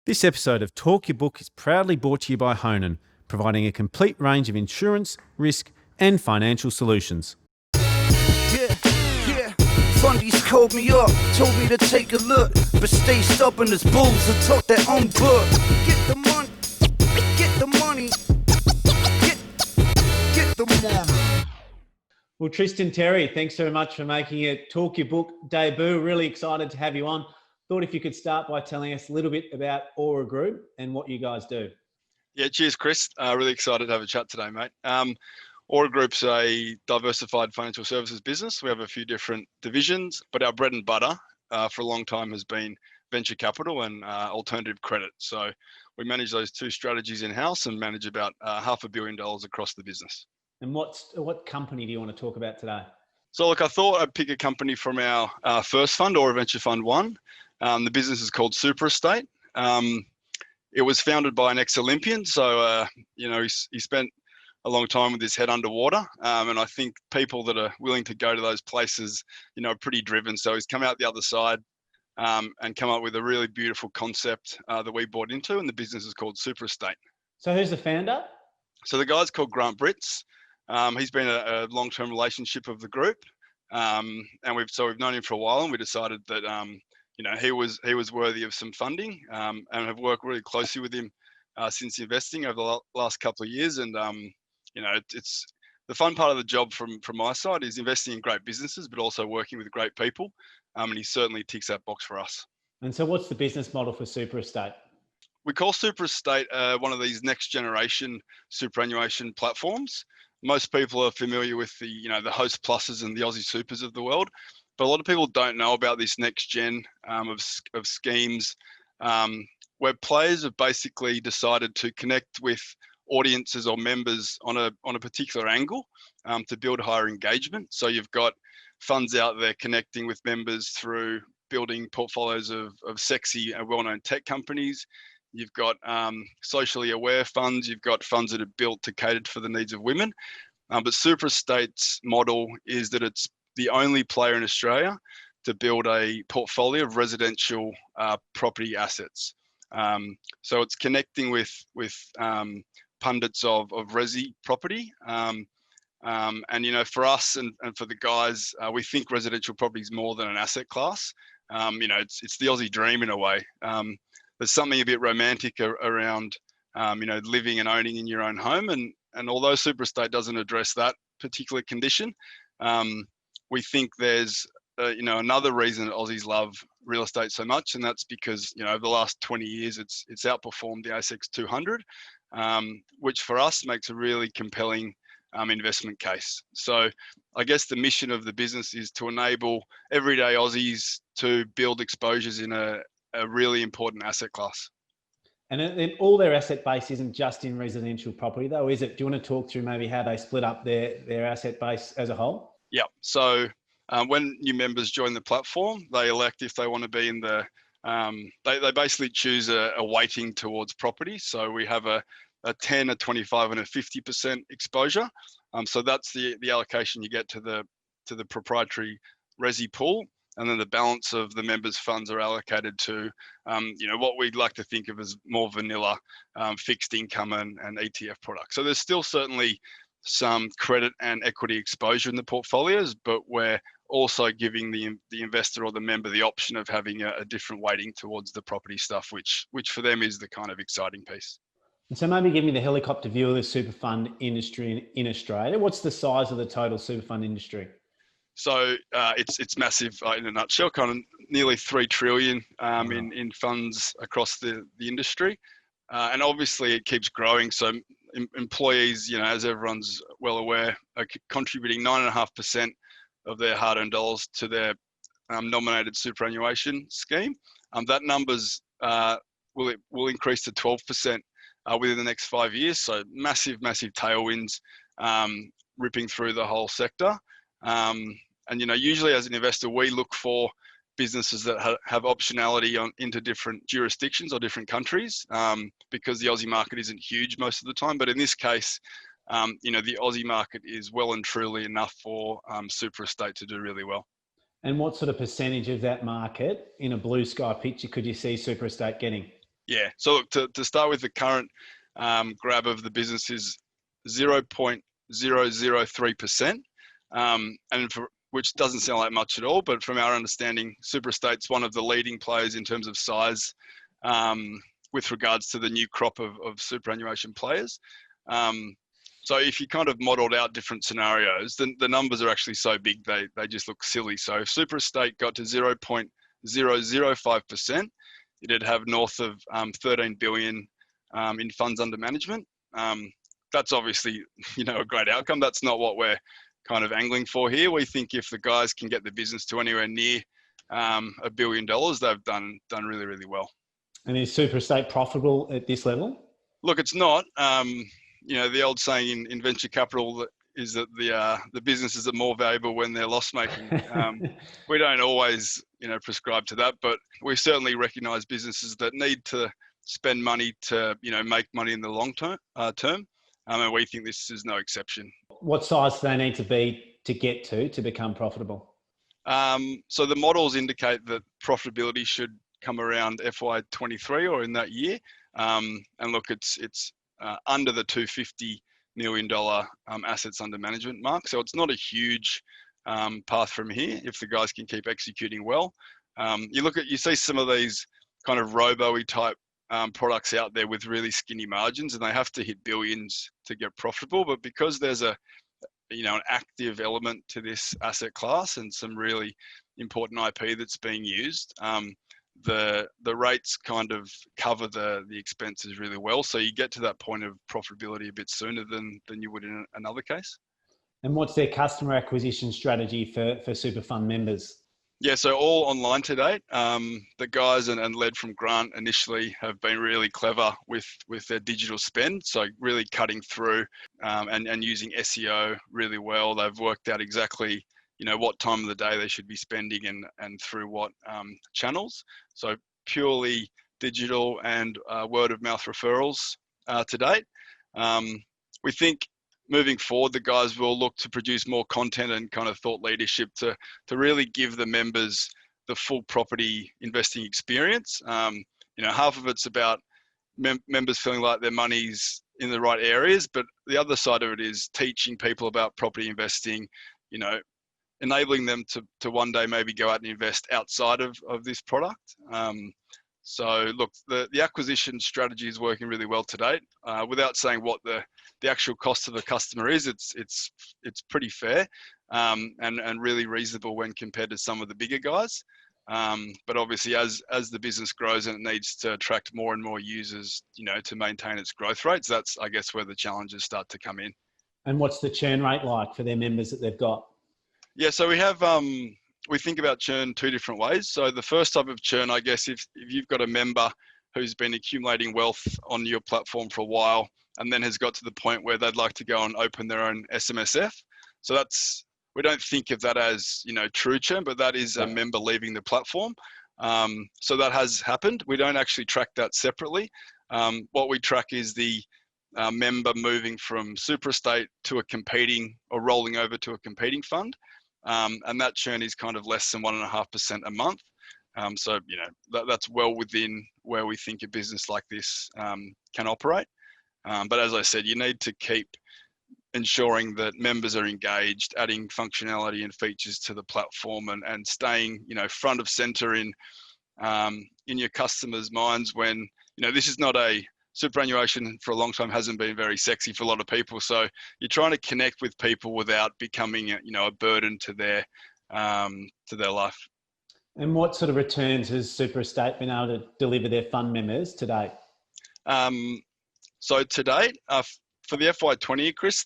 This episode of Talk Your Book is proudly brought to you by Honan, providing a complete range of insurance, risk, and financial solutions. Fundies called me up, told me to take a look, but stay stubborn as bulls and talk their own book. Get the money, get the money, get the money. Well, Tristan Terry, thanks very much for making it Talk Your Book debut. Really excited to have you on. Thought if you could start by telling us a little bit about Aura Group and what you guys do. Yeah, cheers, Chris. Really excited to have a chat today, mate. Aura Group's a diversified financial services business. We have a few different divisions, but our bread and butter for a long time has been venture capital and alternative credit. So we manage those two strategies in-house and manage about $500 million across the business. And what company do you want to talk about today? So look, I thought I'd pick a company from our first fund, Aura Venture Fund 1. The business is called Super Estate. It was founded by an ex-Olympian, so he spent a long time with his head underwater, and I think people that are willing to go to those places, are pretty driven. So he's come out the other side and come up with a really beautiful concept that we bought into, and the business is called Super Estate. So who's the founder? So the guy's called Grant Brits. He's been a long-term relationship of the group, and we've known him for a while, and we decided that he was worthy of some funding, and have worked really closely with him since investing over the last couple of years. And it's the fun part of the job from my side is investing in great businesses, but also working with great people. And he certainly ticks that box for us. And so what's the business model for Super Estate? We call Super Estate one of these next generation superannuation platforms. Most people are familiar with the Host Pluses and the Aussie Supers of the world, but a lot of people don't know about this next gen of schemes where players have basically decided to connect with audiences or members on a particular angle to build higher engagement. So you've got funds out there connecting with members through building portfolios of sexy and well-known tech companies. You've got socially aware funds. You've got funds that are built to cater for the needs of women. But Super Estate's model is that it's the only player in Australia to build a portfolio of residential property assets. So it's connecting with pundits of resi property. And for us and for the guys, we think residential property is more than an asset class. It's the Aussie dream in a way. There's something a bit romantic around, living and owning in your own home. And although Super Estate doesn't address that particular condition, we think there's, another reason that Aussies love real estate so much, and that's because, over the last 20 years, it's outperformed the ASX 200, which for us makes a really compelling investment case. So I guess the mission of the business is to enable everyday Aussies to build exposures in a really important asset class. And then all their asset base isn't just in residential property though, is it? Do you want to talk through maybe how they split up their asset base as a whole? Yeah. So when new members join the platform, they elect if they want to be in the, they basically choose a weighting towards property. So we have a 10, a 25 and a 50% exposure. So that's the allocation you get to the proprietary resi pool. And then the balance of the members' funds are allocated to, what we'd like to think of as more vanilla fixed income and ETF products. So there's still certainly some credit and equity exposure in the portfolios, but we're also giving the investor or the member the option of having a different weighting towards the property stuff, which for them is the kind of exciting piece. And so maybe give me the helicopter view of the super fund industry in Australia. What's the size of the total super fund industry? So it's massive in a nutshell, kind of nearly 3 trillion in funds across the industry. And obviously it keeps growing. So employees, as everyone's well aware, are contributing 9.5% of their hard-earned dollars to their nominated superannuation scheme. That numbers will increase to 12% within the next 5 years. So massive tailwinds ripping through the whole sector. And usually as an investor, we look for businesses that have optionality into different jurisdictions or different countries, because the Aussie market isn't huge most of the time. But in this case, the Aussie market is well and truly enough for Super Estate to do really well. And what sort of percentage of that market in a blue sky picture could you see Super Estate getting? Yeah. So look, to start with, the current grab of the business is 0.003%, which doesn't sound like much at all, but from our understanding, Superestate's one of the leading players in terms of size with regards to the new crop of superannuation players. So if you kind of modeled out different scenarios, then the numbers are actually so big they just look silly. So if Superestate got to 0.005%, it'd have north of 13 billion in funds under management. That's obviously, a great outcome. That's not what we're kind of angling for here. We think if the guys can get the business to anywhere near $1 billion, they've done really, really well. And is Superestate profitable at this level? Look, it's not. The old saying in venture capital is that the businesses are more valuable when they're loss making. We don't always, prescribe to that, but we certainly recognise businesses that need to spend money to, make money in the long term. And we think this is no exception. What size do they need to be to get to become profitable? So the models indicate that profitability should come around FY23 or in that year. And look, it's under the $250 million assets under management mark. So it's not a huge path from here if the guys can keep executing well. You see some of these kind of robo-y type products out there with really skinny margins, and they have to hit billions to get profitable. But because there's an active element to this asset class and some really important IP that's being used, the rates kind of cover the expenses really well. So you get to that point of profitability a bit sooner than you would in another case. And what's their customer acquisition strategy for super fund members? Yeah, so all online to date. The guys and led from Grant initially have been really clever with their digital spend. So really cutting through and using SEO really well. They've worked out exactly what time of the day they should be spending and through what channels. So purely digital and word of mouth referrals to date. We think moving forward, the guys will look to produce more content and kind of thought leadership to really give the members the full property investing experience. Half of it's about members feeling like their money's in the right areas, but the other side of it is teaching people about property investing, enabling them to one day maybe go out and invest outside of this product. So look, the acquisition strategy is working really well to date. Without saying what the actual cost of the customer is, it's pretty fair and really reasonable when compared to some of the bigger guys. But obviously, as the business grows and it needs to attract more and more users, to maintain its growth rates, that's I guess where the challenges start to come in. And what's the churn rate like for their members that they've got? Yeah, so we have we think about churn two different ways. So the first type of churn, I guess, if you've got a member who's been accumulating wealth on your platform for a while and then has got to the point where they'd like to go and open their own SMSF. So we don't think of that as, true churn, but that is a member leaving the platform. So that has happened. We don't actually track that separately. What we track is the member moving from Superestate to a competing or rolling over to a competing fund. And that churn is kind of less than 1.5% a month. So, that's well within where we think a business like this can operate. But as I said, you need to keep ensuring that members are engaged, adding functionality and features to the platform and staying, front of center in your customers' minds when, this is not superannuation for a long time hasn't been very sexy for a lot of people. So you're trying to connect with people without becoming, a burden to their life. And what sort of returns has Superestate been able to deliver their fund members to date? So to date, for the FY20, Chris,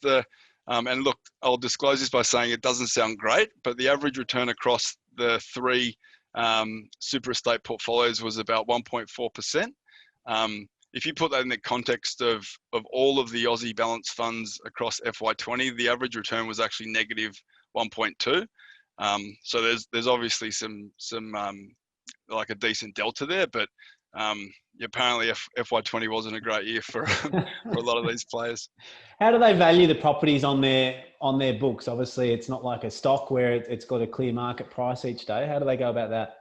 and look, I'll disclose this by saying it doesn't sound great, but the average return across the three Superestate portfolios was about 1.4%. If you put that in the context of all of the Aussie balance funds across FY20, the average return was actually negative 1.2. So there's obviously some like a decent delta there, but apparently FY20 wasn't a great year for a lot of these players. How do they value the properties on their books? Obviously, it's not like a stock where it's got a clear market price each day. How do they go about that?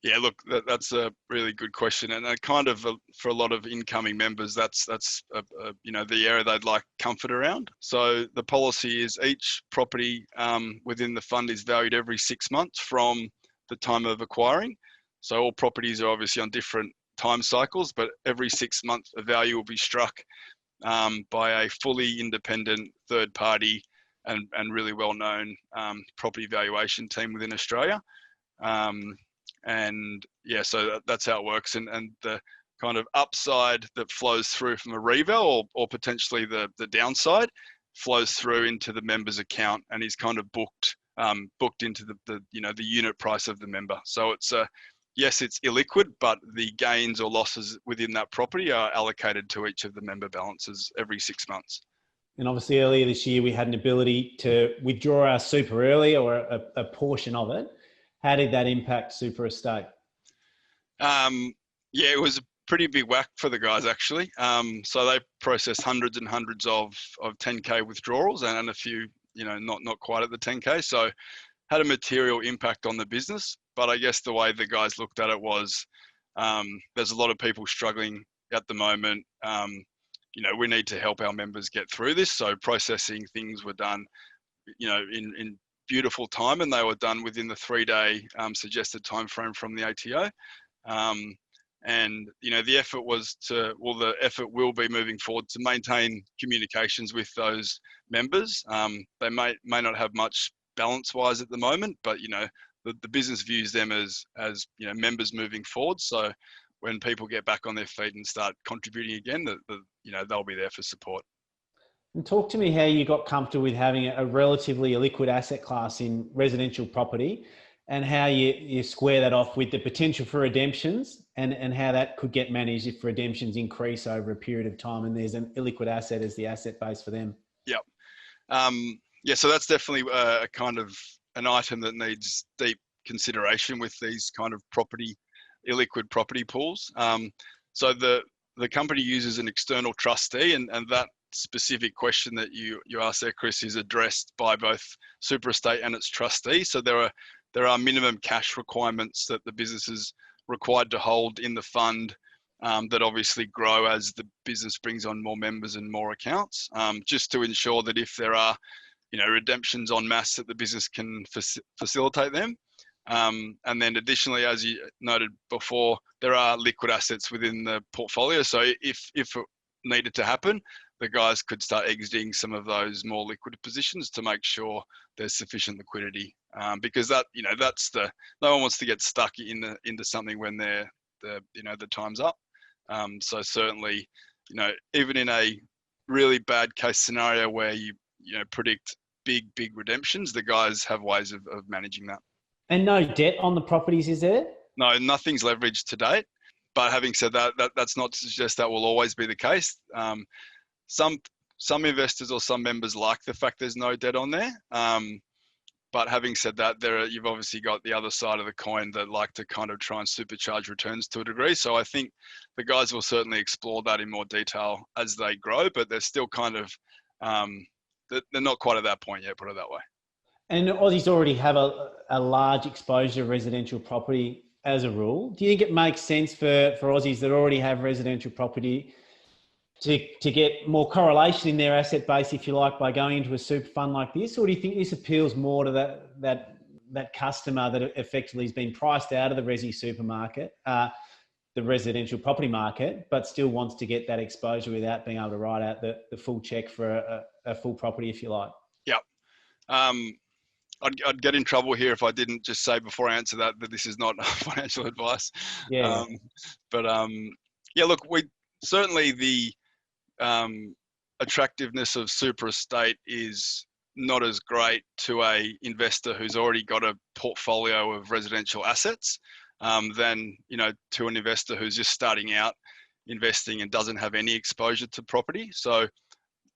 Yeah, look, that's a really good question, and kind of for a lot of incoming members, that's the area they'd like comfort around. So the policy is each property within the fund is valued every 6 months from the time of acquiring. So all properties are obviously on different time cycles, but every 6 months a value will be struck by a fully independent third party and really well known property valuation team within Australia. And yeah, so that's how it works. And the kind of upside that flows through from a reval or potentially the downside flows through into the member's account and is kind of booked into the unit price of the member. So it's yes, it's illiquid, but the gains or losses within that property are allocated to each of the member balances every 6 months. And obviously earlier this year, we had an ability to withdraw our super early or a portion of it. How did that impact Super Estate? Yeah, it was a pretty big whack for the guys, actually. So they processed hundreds and hundreds of 10K withdrawals and a few, not quite at the 10K. So had a material impact on the business. But I guess the way the guys looked at it was there's a lot of people struggling at the moment. We need to help our members get through this. So processing things were done, in beautiful time, and they were done within the 3-day suggested time frame from the ATO. And the effort the effort will be moving forward to maintain communications with those members. They may not have much balance wise at the moment, but the business views them as members moving forward. So when people get back on their feet and start contributing again, they'll be there for support. And talk to me how you got comfortable with having a relatively illiquid asset class in residential property and how you square that off with the potential for redemptions and how that could get managed if redemptions increase over a period of time and there's an illiquid asset as the asset base for them. Yep. So that's definitely a kind of an item that needs deep consideration with these kind of illiquid property pools. So the company uses an external trustee and that specific question that you asked there, Chris, is addressed by both Super Estate and its trustee. So there are minimum cash requirements that the business is required to hold in the fund that obviously grow as the business brings on more members and more accounts, just to ensure that if there are redemptions en masse that the business can facilitate them. And then additionally, as you noted before, there are liquid assets within the portfolio. So if it needed to happen, the guys could start exiting some of those more liquid positions to make sure there's sufficient liquidity. Because that's no one wants to get stuck into something when the time's up. So certainly, even in a really bad case scenario where you predict big redemptions, the guys have ways of managing that. And no debt on the properties, is there? No, nothing's leveraged to date. But having said that, that's not to suggest that will always be the case. Some investors or some members like the fact there's no debt on there. But having said that, you've obviously got the other side of the coin that like to kind of try and supercharge returns to a degree. So I think the guys will certainly explore that in more detail as they grow, but they're still kind of, they're not quite at that point yet, put it that way. And Aussies already have a large exposure to residential property as a rule. Do you think it makes sense for Aussies that already have residential property to get more correlation in their asset base, if you like, by going into a super fund like this? Or do you think this appeals more to that customer that effectively has been priced out of the resi supermarket, the residential property market, but still wants to get that exposure without being able to write out the full check for a full property, if you like? Yep. I'd get in trouble here if I didn't just say before I answer that this is not financial advice. Yeah. Look, certainly the attractiveness of Super Estate is not as great to a investor who's already got a portfolio of residential assets than to an investor who's just starting out investing and doesn't have any exposure to property. So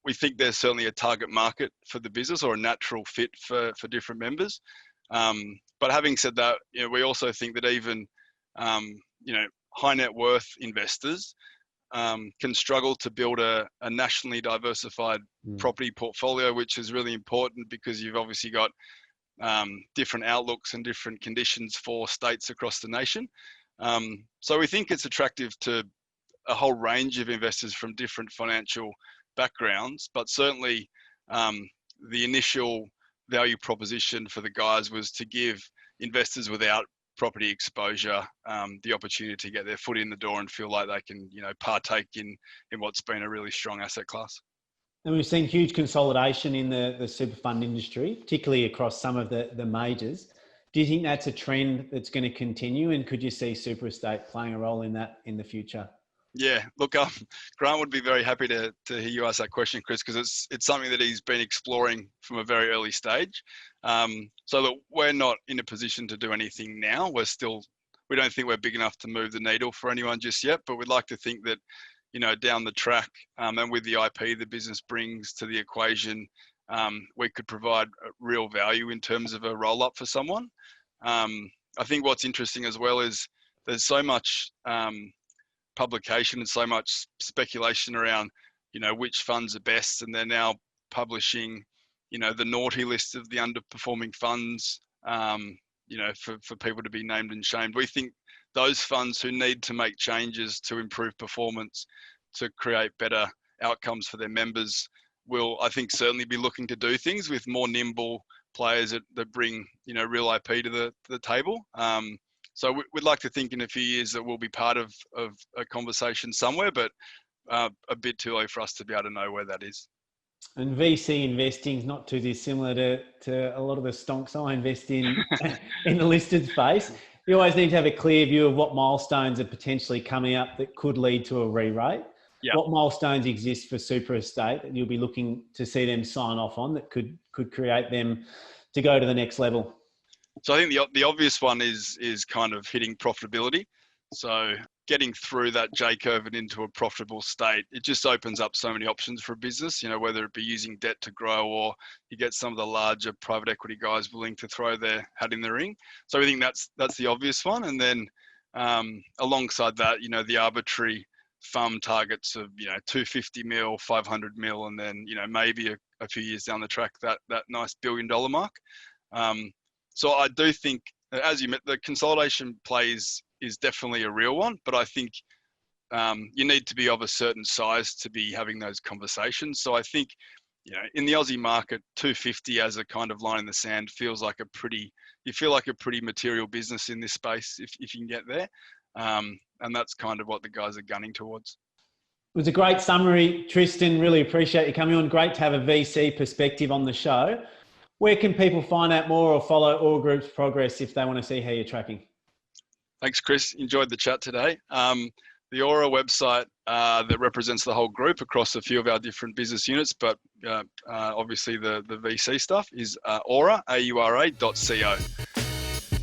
we think there's certainly a target market for the business or a natural fit for different members. But having said that, we also think that even high net worth investors can struggle to build a nationally diversified property portfolio, which is really important because you've obviously got different outlooks and different conditions for states across the nation. So we think it's attractive to a whole range of investors from different financial backgrounds, but certainly the initial value proposition for the guys was to give investors without property exposure the opportunity to get their foot in the door and feel like they can, partake in what's been a really strong asset class. And we've seen huge consolidation in the super fund industry, particularly across some of the majors. Do you think that's a trend that's going to continue, and could you see super estate playing a role in that in the future? Yeah, look, Grant would be very happy to hear you ask that question, Chris, because it's something that he's been exploring from a very early stage. So that we're not in a position to do anything now. We don't think we're big enough to move the needle for anyone just yet, but we'd like to think that, down the track, and with the IP the business brings to the equation, we could provide real value in terms of a roll-up for someone. I think what's interesting as well is there's so much publication and so much speculation around, which funds are best, and they're now publishing, the naughty list of the underperforming funds, for people to be named and shamed. We think those funds who need to make changes to improve performance, to create better outcomes for their members, will, I think, certainly be looking to do things with more nimble players that bring, real IP to the table. So we'd like to think in a few years that we'll be part of a conversation somewhere, but a bit too early for us to be able to know where that is. And VC investing is not too dissimilar to a lot of the stonks I invest in in the listed space. You always need to have a clear view of what milestones are potentially coming up that could lead to a re-rate. Yeah. What milestones exist for super estate that you'll be looking to see them sign off on that could create them to go to the next level? So I think the obvious one is kind of hitting profitability. So getting through that J curve and into a profitable state, it just opens up so many options for a business, whether it be using debt to grow, or you get some of the larger private equity guys willing to throw their hat in the ring. So I think that's the obvious one. And then alongside that, the arbitrary FUM targets of, 250 mil, 500 mil, and then, maybe a few years down the track, that nice $1 billion mark. So I do think, as you met, the consolidation play is definitely a real one, but I think you need to be of a certain size to be having those conversations. So I think, in the Aussie market, 250 as a kind of line in the sand feels like you feel like a pretty material business in this space if you can get there. And that's kind of what the guys are gunning towards. It was a great summary, Tristan. Really appreciate you coming on. Great to have a VC perspective on the show. Where can people find out more or follow Aura Group's progress if they want to see how you're tracking? Thanks, Chris. Enjoyed the chat today. The Aura website that represents the whole group across a few of our different business units, but obviously the VC stuff is aura.co.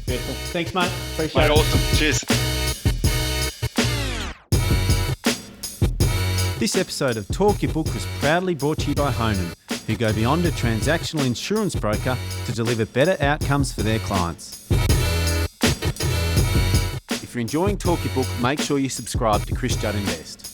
Beautiful. Thanks, mate. Appreciate it. Awesome. Cheers. This episode of Talk Your Book was proudly brought to you by Honan, who go beyond a transactional insurance broker to deliver better outcomes for their clients. If you're enjoying Talk Your Book, make sure you subscribe to Chris Judd Invest.